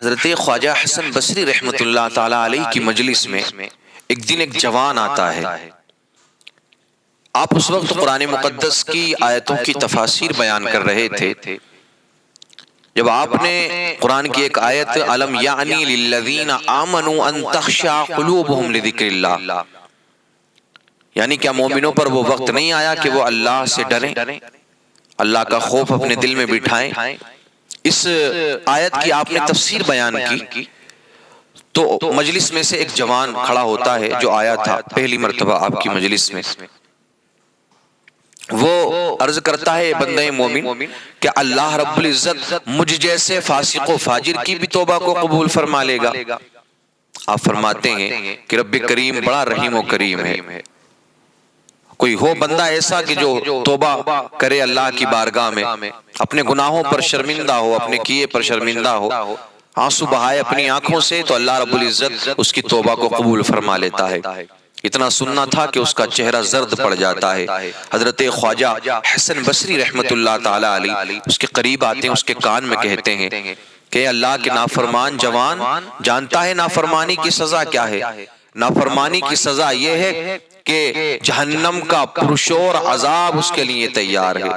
حضرت خواجہ حسن بصری رحمۃ اللہ تعالی علیہ کی مجلس میں ایک دن ایک جوان آتا ہے۔ آپ اس وقت قرآن مقدس کی آیتوں کی تفاسیر بیان کر رہے تھے، جب آپ نے قرآن کی ایک آیت الم یعنی للذین آمنوا ان تخشع قلوبہم لذکر اللہ، یعنی کیا مومنوں پر وہ وقت نہیں آیا کہ وہ اللہ سے ڈریں، اللہ کا خوف اپنے دل میں بٹھائیں؟ اس آیت کی آپ نے تفسیر بیان کی تو مجلس میں سے ایک جوان کھڑا ہوتا ہے جو آیا تھا پہلی مرتبہ آپ کی مجلس میں۔ وہ عرض کرتا ہے بندہ مومن کہ اللہ رب العزت مجھ جیسے فاسق و فاجر کی بھی توبہ کو قبول فرما لے گا؟ آپ فرماتے ہیں کہ رب کریم بڑا رحیم و کریم ہے، کوئی ہو بندہ ایسا کہ جو توبہ کرے اللہ کی بارگاہ میں، اپنے گناہوں پر شرمندہ ہو، اپنے کیے پر شرمندہ ہو، آنسو بہائے اپنی آنکھوں سے، تو اللہ رب العزت اس کی توبہ کو قبول فرما لیتا ہے۔ اتنا سننا تھا کہ اس کا چہرہ زرد پڑ جاتا ہے۔ حضرت خواجہ حسن بصری رحمۃ اللہ تعالی علیہ اس کے قریب آتے ہیں، اس کے کان میں کہتے ہیں کہ اللہ کے نافرمان جوان جانتا ہے نافرمانی کی سزا کیا ہے؟ نافرمانی کی سزا یہ ہے کہ جہنم کا پرشور عذاب اس کے لیے تیار ہے،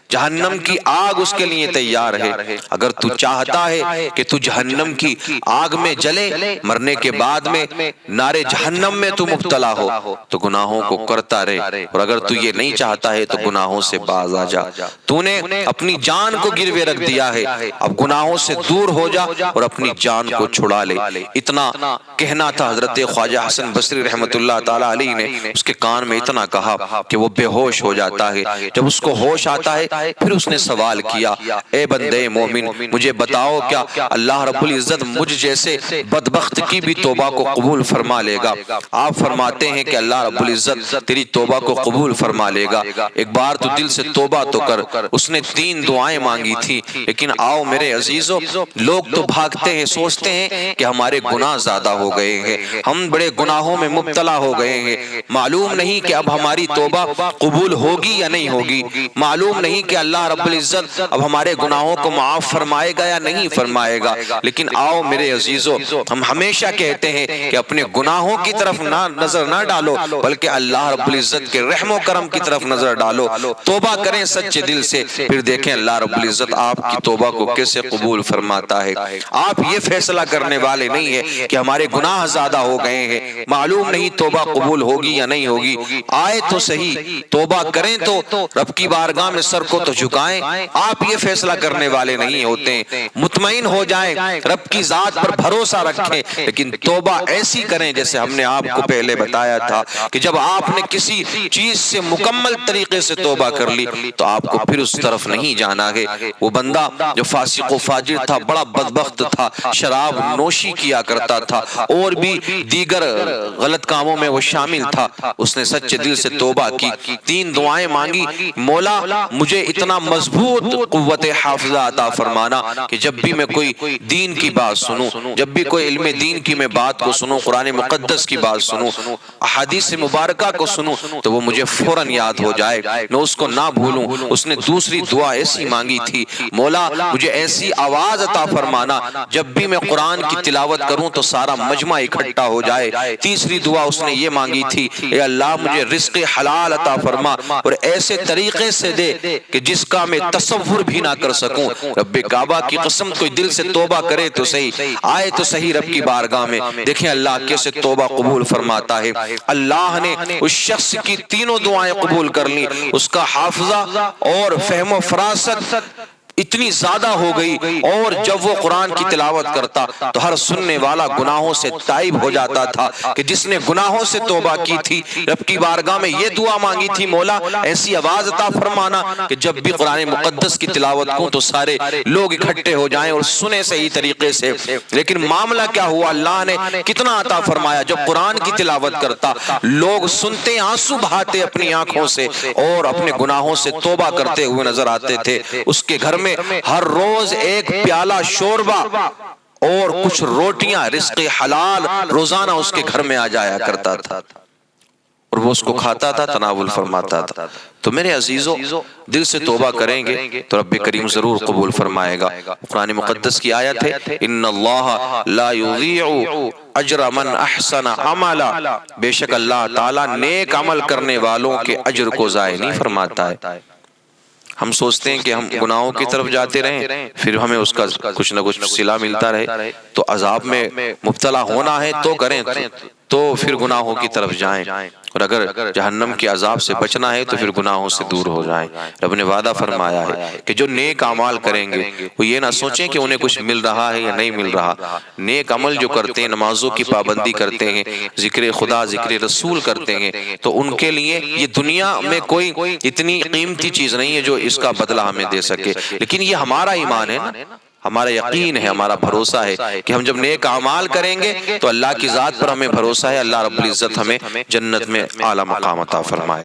جہنم کی آگ اس کے لیے تیار ہے۔ اگر تو چاہتا ہے کہ تو جہنم کی آگ میں جلے، مرنے کے بعد میں نارے جہنم میں تو مبتلا ہو، تو گناہوں کو کرتا رہے، اور اگر تو یہ نہیں چاہتا ہے تو گناہوں سے باز آ جا۔ تو نے اپنی جان کو گروے رکھ دیا ہے، اب گناہوں سے دور ہو جا اور اپنی جان کو چھڑا لے۔ اتنا کہنا تھا حضرت خواجہ حسن بصری رحمۃ اللہ تعالی علیہ نے اس کے کان میں اتنا کہا کہ وہ بے ہوش ہو جاتا ہے۔ جب اس کو ہوش آتا ہے پھر اس نے سوال کیا، اے بندے مومن مجھے بتاؤ کیا اللہ رب العزت مجھ جیسے بدبخت کی بھی توبہ کو قبول فرما لے گا؟ آپ فرماتے ہیں کہ اللہ رب العزت تیری توبہ کو قبول فرما لے گا، ایک بار تو دل سے توبہ تو کر۔ اس نے 3 دعائیں مانگی تھی، لیکن آؤ میرے عزیزو، لوگ تو بھاگتے ہیں، سوچتے ہیں کہ ہمارے گناہ زیادہ ہو گئے ہیں، ہم بڑے گناہوں میں مبتلا ہو گئے ہیں، معلوم نہیں کہ اب ہماری توبہ قبول ہوگی یا نہیں ہوگی، معلوم نہیں کہ اللہ رب العزت اب ہمارے گناہوں کو معاف فرمائے گا یا نہیں فرمائے گا۔ لیکن آؤ میرے عزیزو، ہم ہمیشہ کہتے ہیں کہ اپنے گناہوں کی طرف نظر نہ ڈالو، بلکہ اللہ رب العزت کے رحم و کرم کی طرف نظر ڈالو، توبہ کریں سچے دل سے، پھر دیکھیں اللہ رب العزت آپ کی توبہ کو کیسے قبول فرماتا ہے۔ آپ یہ فیصلہ کرنے والے نہیں ہیں کہ ہمارے گناہ زیادہ ہو گئے ہیں، معلوم نہیں توبہ قبول ہوگی یا نہیں ہوگی، آئے تو صحیح، توبہ کریں تو رب کی بارگاہ میں سر کو تو جھکائیں۔ آپ یہ فیصلہ کرنے والے نہیں ہوتے ہیں، مطمئن ہو جائیں، رب کی ذات پر بھروسہ رکھیں، لیکن توبہ ایسی کریں جیسے ہم نے آپ کو پہلے بتایا تھا کہ جب آپ نے کسی چیز سے مکمل طریقے سے توبہ کر لی تو آپ کو پھر اس طرف نہیں جانا ہے۔ وہ بندہ جو فاسق و فاجر تھا، بڑا بدبخت تھا، شراب نوشی کیا کرتا تھا اور بھی دیگر غلط کاموں میں وہ شامل تھا، اس نے سچے دل سے توبہ کی، 3 دعائیں مانگی، مولا مجھے اتنا مضبوط قوت حافظہ عطا فرمانا کہ جب بھی میں کوئی دین کی بات سنوں، جب بھی کوئی علم دین کی میں بات کو سنوں، قرآن مقدس کی بات سنوں، احادیث مبارکہ کو سنوں، تو وہ مجھے فوراً یاد ہو جائے، میں اس کو نہ بھولوں۔ اس نے دوسری دعا ایسی مانگی تھی، مولا مجھے ایسی آواز عطا فرمانا جب بھی میں قرآن کی تلاوت کروں تو سارا مجمع اکٹھا ہو جائے۔ تیسری دعا اس نے یہ مانگی تھی، اے اللہ مجھے رزق حلال عطا فرما اور ایسے طریقے سے دے کہ جس کا میں تصور بھی نہ کر سکوں۔ رب کعبہ کی قسم، کوئی دل سے توبہ کرے تو صحیح، آئے تو صحیح رب کی بارگاہ میں، دیکھیں اللہ کیسے توبہ قبول فرماتا ہے۔ اللہ نے اس شخص کی 3 دعائیں قبول کر لی، اس کا حافظہ اور فہم و فراست اتنی زیادہ ہو گئی، اور جب وہ قرآن کی تلاوت کرتا تو ہر سننے والا گناہوں سے تائب ہو جاتا تھا کہ جس نے گناہوں سے توبہ کی تھی، رب کی بارگاہ میں یہ دعا مانگی تھی، مولا ایسی آواز عطا فرمانا کہ جب بھی قرآن مقدس کی تلاوت کو تو سارے لوگ اکٹھے ہو جائیں اور سنیں صحیح طریقے سے۔ لیکن معاملہ کیا ہوا، اللہ نے کتنا عطا فرمایا، جب قرآن کی تلاوت کرتا لوگ سنتے آنسو بہاتے اپنی آنکھوں سے اور اپنے گناہوں سے توبہ کرتے ہوئے نظر آتے تھے۔ اس کے گھر میں ہر روز ایک پیالہ شوربہ اور کچھ روٹیاں رزق حلال روزانہ اس کے گھر میں آ جایا کرتا تھا۔ اور وہ اس کو کھاتا تھا، تناول فرماتا تھا۔ تو میرے عزیزو، دل سے توبہ کریں گے تو رب کریم ضرور قبول فرمائے گا۔ قرآن مقدس کی آیت ہے، ان اللہ لا یضیع اجر من احسن عملا، بے شک اللہ تعالیٰ نیک عمل کرنے والوں کے اجر کو ضائع نہیں فرماتا ہے۔ ہم سوچتے ہیں کہ ہم گناہوں کی طرف جاتے رہیں، پھر ہمیں اس کا کچھ نہ کچھ صلہ ملتا رہے، تو عذاب میں مبتلا ہونا ہے تو کریں، تو پھر گناہوں کی طرف جائیں، اور اگر جہنم کے عذاب سے بچنا ہے تو پھر گناہوں سے دور ہو جائیں۔ رب نے وعدہ فرمایا ہے کہ جو نیک اعمال کریں گے وہ یہ نہ سوچیں کہ انہیں کچھ مل رہا ہے یا نہیں مل رہا۔ نیک عمل جو کرتے ہیں، نمازوں کی پابندی کرتے ہیں، ذکر خدا ذکر رسول کرتے ہیں، تو ان کے لیے یہ دنیا میں کوئی اتنی قیمتی چیز نہیں ہے جو اس کا بدلہ ہمیں دے سکے، لیکن یہ ہمارا ایمان ہے نا، ہمارا یقین ہے، ہمارا بھروسہ ہے کہ ہم جب نیک اعمال کریں گے تو اللہ کی ذات پر ہمیں بھروسہ ہے، اللہ رب العزت ہمیں جنت میں اعلیٰ مقام عطا فرمائے۔